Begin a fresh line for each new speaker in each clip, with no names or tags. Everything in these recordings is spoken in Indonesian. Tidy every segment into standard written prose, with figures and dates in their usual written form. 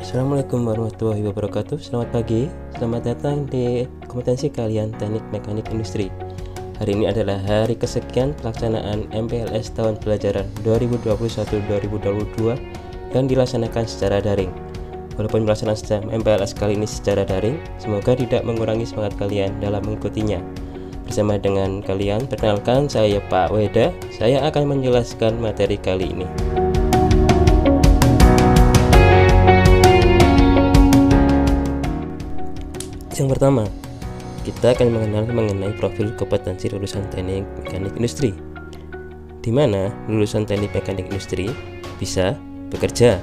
Assalamualaikum warahmatullahi wabarakatuh. Selamat pagi, selamat datang di kompetensi kalian Teknik Mekanik Industri. Hari ini adalah hari kesekian pelaksanaan MPLS tahun pelajaran 2021-2022 yang dilaksanakan secara daring. Walaupun pelaksanaan MPLS kali ini secara daring, semoga tidak mengurangi semangat kalian dalam mengikutinya. Bersama dengan kalian, perkenalkan saya Pak Weda. Saya akan menjelaskan materi kali ini. Yang pertama, kita akan mengenal mengenai profil kompetensi lulusan Teknik Mekanik Industri, di mana lulusan Teknik Mekanik Industri bisa bekerja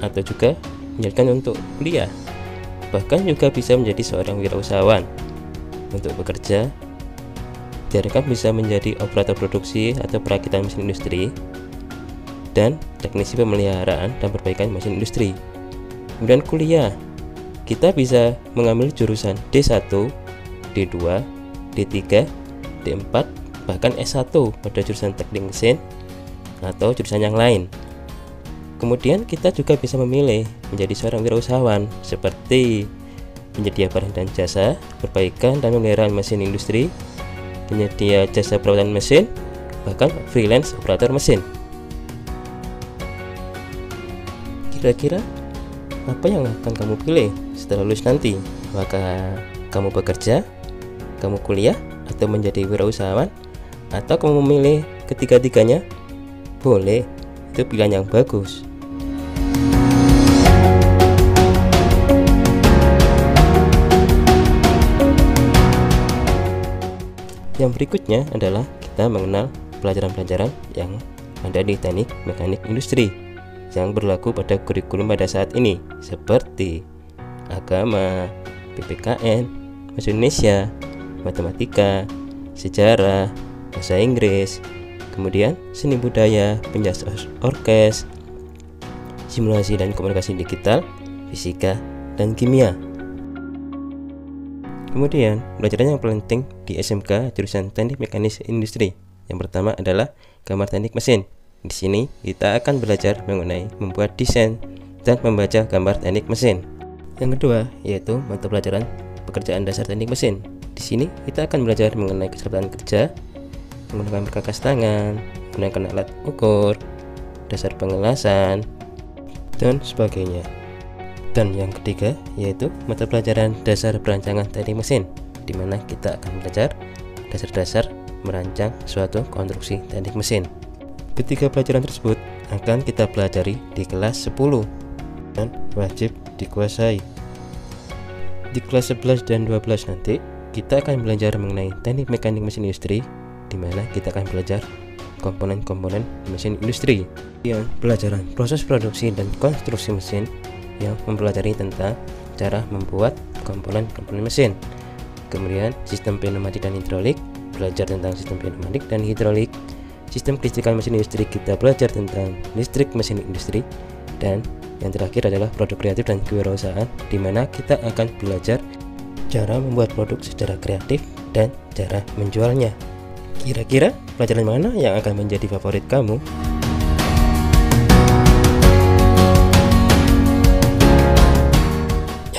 atau juga menjalankan untuk kuliah, bahkan juga bisa menjadi seorang wirausahawan. Untuk bekerja, diharapkan bisa menjadi operator produksi atau perakitan mesin industri dan teknisi pemeliharaan dan perbaikan mesin industri. Kemudian kuliah, kita bisa mengambil jurusan D1, D2, D3, D4, bahkan S1 pada jurusan teknik mesin atau jurusan yang lain. Kemudian kita juga bisa memilih menjadi seorang wirausahawan seperti penyedia barang dan jasa, perbaikan dan pemeliharaan mesin industri, penyedia jasa perawatan mesin, bahkan freelance operator mesin. Kira-kira apa yang akan kamu pilih setelah lulus nanti? Apakah kamu bekerja, kamu kuliah, atau menjadi wirausahawan, atau kamu memilih ketiga-tiganya? Boleh, itu pilihan yang bagus. Yang berikutnya adalah kita mengenal pelajaran-pelajaran yang ada di Teknik Mekanik Industri yang berlaku pada kurikulum pada saat ini, seperti agama, PPKN, bahasa Indonesia, matematika, sejarah, bahasa Inggris, kemudian seni budaya, penjas orkes, simulasi dan komunikasi digital, fisika, dan kimia. Kemudian pelajaran yang paling penting di SMK jurusan Teknik Mekanik Industri yang pertama adalah gambar teknik mesin. Di sini kita akan belajar mengenai membuat desain dan membaca gambar teknik mesin. Yang kedua yaitu mata pelajaran pekerjaan dasar teknik mesin. Di sini kita akan belajar mengenai kecerdasan kerja, menggunakan perkakas tangan, menggunakan alat ukur, dasar pengelasan, dan sebagainya. Dan yang ketiga yaitu mata pelajaran dasar perancangan teknik mesin, di mana kita akan belajar dasar-dasar merancang suatu konstruksi teknik mesin. Ketiga pelajaran tersebut akan kita pelajari di kelas 10 dan wajib dikuasai. Di kelas 11 dan 12 nanti kita akan belajar mengenai teknik mekanik mesin industri, di mana kita akan belajar komponen-komponen mesin industri. Yang pelajaran proses produksi dan konstruksi mesin yang mempelajari tentang cara membuat komponen-komponen mesin. Kemudian sistem pneumatik dan hidrolik, belajar tentang sistem pneumatik dan hidrolik. Sistem kelistrikan mesin industri kita belajar tentang listrik mesin industri. Dan yang terakhir adalah produk kreatif dan kewirausahaan, di mana kita akan belajar cara membuat produk secara kreatif dan cara menjualnya. Kira-kira pelajaran mana yang akan menjadi favorit kamu?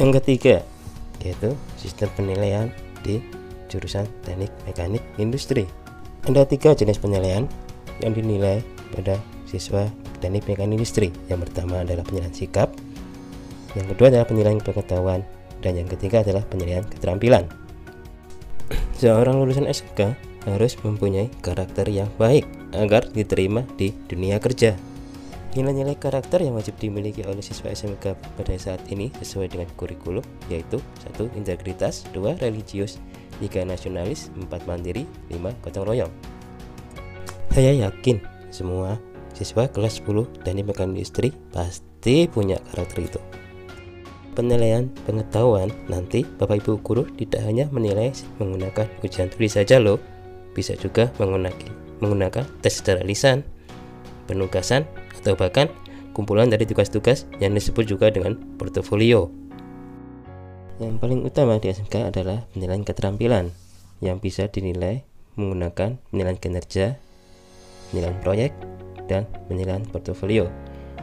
Yang ketiga yaitu sistem penilaian di jurusan Teknik Mekanik Industri. Ada 3 jenis penilaian yang dinilai pada siswa Teknik Mekanik Industri. Yang pertama adalah penilaian sikap, yang kedua adalah penilaian pengetahuan, dan yang ketiga adalah penilaian keterampilan. Seorang lulusan SMK harus mempunyai karakter yang baik agar diterima di dunia kerja. Nilai-nilai karakter yang wajib dimiliki oleh siswa SMK pada saat ini sesuai dengan kurikulum yaitu 1. Integritas, 2. Religius, 3. Nasionalis, 4. Mandiri, 5. Gotong royong. Saya yakin semua siswa kelas 10 Teknik Mekanik Industri pasti punya karakter itu. Penilaian pengetahuan nanti Bapak Ibu guru tidak hanya menilai menggunakan ujian tulis saja loh, bisa juga menggunakan tes secara lisan, penugasan, atau bahkan kumpulan dari tugas-tugas yang disebut juga dengan portofolio. Yang paling utama di SMK adalah penilaian keterampilan yang bisa dinilai menggunakan penilaian kinerja, penilaian proyek, dan penilaian portofolio.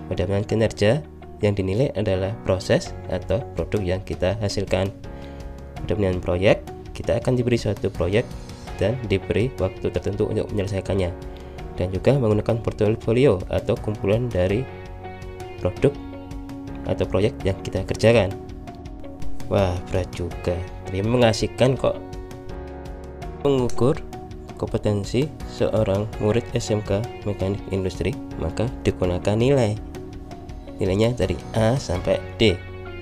Pada penilaian kinerja yang dinilai adalah proses atau produk yang kita hasilkan. Pada penilaian proyek, kita akan diberi suatu proyek dan diberi waktu tertentu untuk menyelesaikannya, dan juga menggunakan portofolio atau kumpulan dari produk atau proyek yang kita kerjakan. Wah, berat juga, tapi mengasihkan kok. Mengukur kompetensi seorang murid SMK Mekanik Industri, maka digunakan nilai. Nilainya dari A sampai D.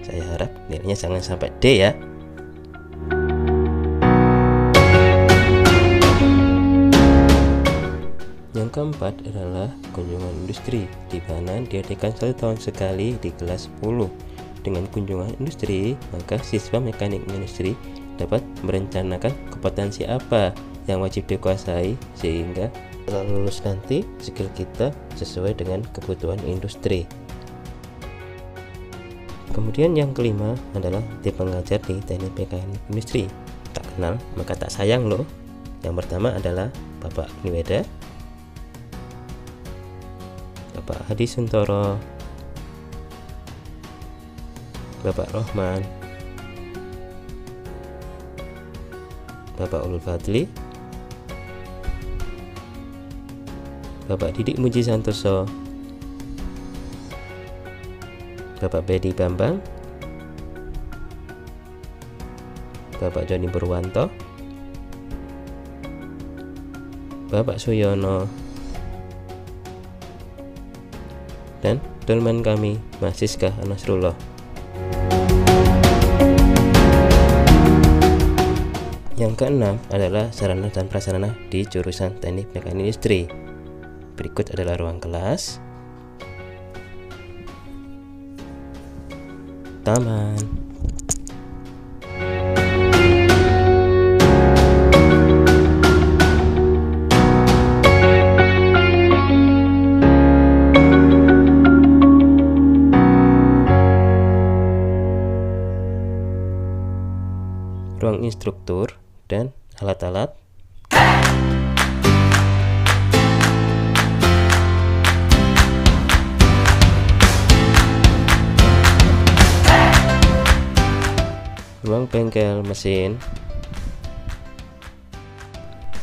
Saya harap nilainya jangan sampai D ya. Yang keempat adalah kunjungan industri, di mana diadakan 1 tahun sekali di kelas 10. Dengan kunjungan industri, maka siswa mekanik industri dapat merencanakan kompetensi apa yang wajib dikuasai, sehingga setelah lulus nanti skill kita sesuai dengan kebutuhan industri. Kemudian yang kelima adalah tim pengajar di teknik mekanik industri. Tak kenal maka tak sayang loh. Yang pertama adalah Bapak Niweda, Bapak Hadi Suntoro, Bapak Rohman, Bapak Ulul Fadli, Bapak Didik Muji Santoso, Bapak Bedi Bambang, Bapak Joni Purwanto, Bapak Suyono, dan teman kami Mas Siska Nasrullah. Yang keenam adalah sarana dan prasarana di jurusan teknik mekanik industri. Berikut adalah ruang kelas, taman, ruang instruktur, dan alat-alat. Ruang bengkel mesin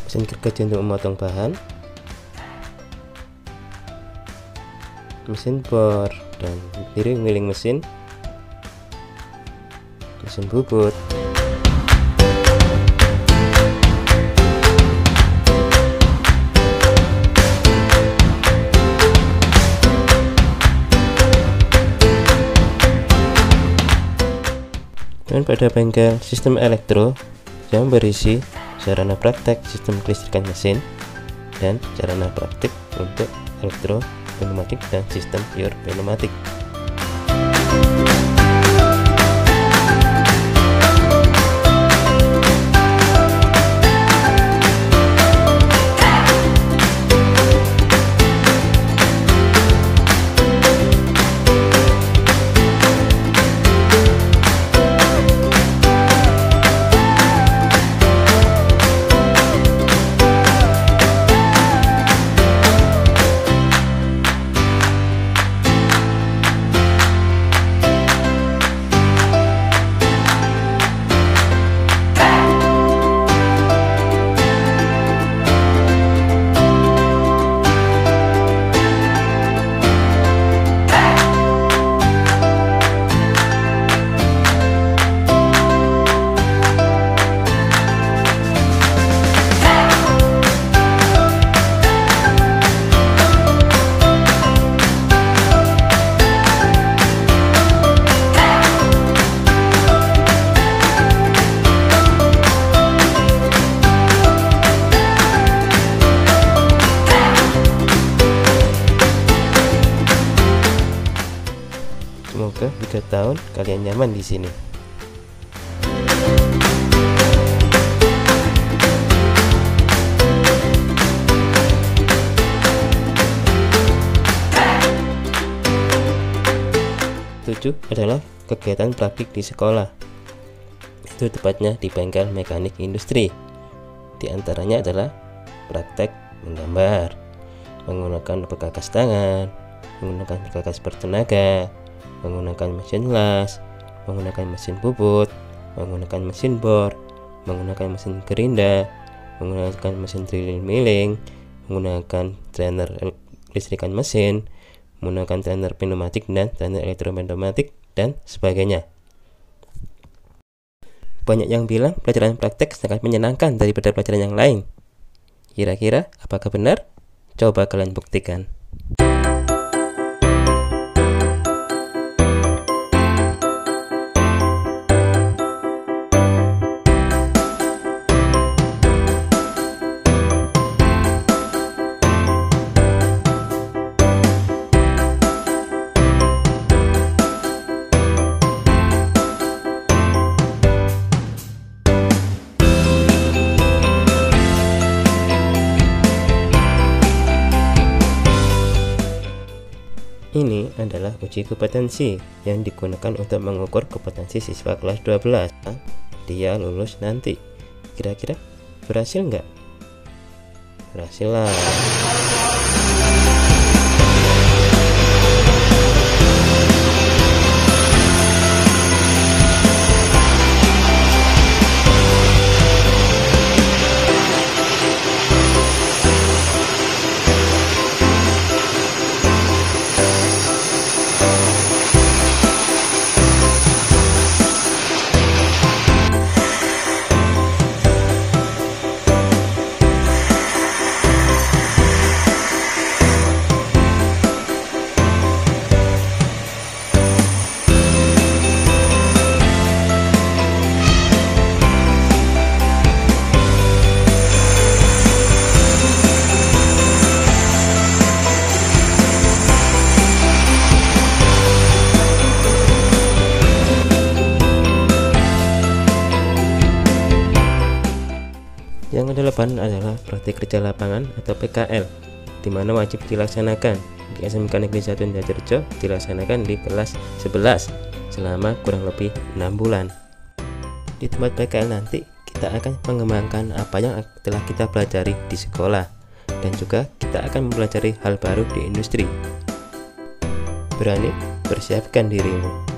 gergaji untuk memotong bahan, mesin bor dan miring mesin bubut, dan pada bengkel sistem elektro yang berisi sarana praktek sistem kelistrikan mesin dan sarana praktik untuk elektro pneumatik dan sistem pure pneumatik. Semoga 3 tahun kalian nyaman di sini. Tujuh adalah kegiatan praktik di sekolah. Itu tepatnya di bengkel mekanik industri. Di antaranya adalah praktek menggambar, menggunakan perkakas tangan, menggunakan perkakas bertenaga, menggunakan mesin las, menggunakan mesin bubut, menggunakan mesin bor, menggunakan mesin gerinda, menggunakan mesin drilling milling, menggunakan trainer listrikan mesin, menggunakan trainer pneumatik dan trainer elektropneumatik, dan sebagainya. Banyak yang bilang pelajaran praktek sangat menyenangkan daripada pelajaran yang lain. Kira-kira apakah benar? Coba kalian buktikan. Ini adalah uji kompetensi yang digunakan untuk mengukur kompetensi siswa kelas 12. Dia lulus nanti. Kira-kira berhasil nggak? Berhasil lah. Yang ke-8 adalah praktik kerja lapangan atau PKL, di mana wajib dilaksanakan. Di SMK Negeri 1 Indrajaya dilaksanakan di kelas 11 selama kurang lebih 6 bulan. Di tempat PKL nanti kita akan mengembangkan apa yang telah kita pelajari di sekolah, dan juga kita akan mempelajari hal baru di industri. Berani? Persiapkan dirimu.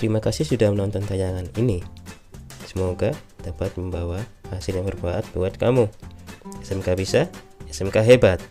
Terima kasih sudah menonton tayangan ini. Semoga dapat membawa hasil yang bermanfaat buat kamu. SMK bisa, SMK hebat.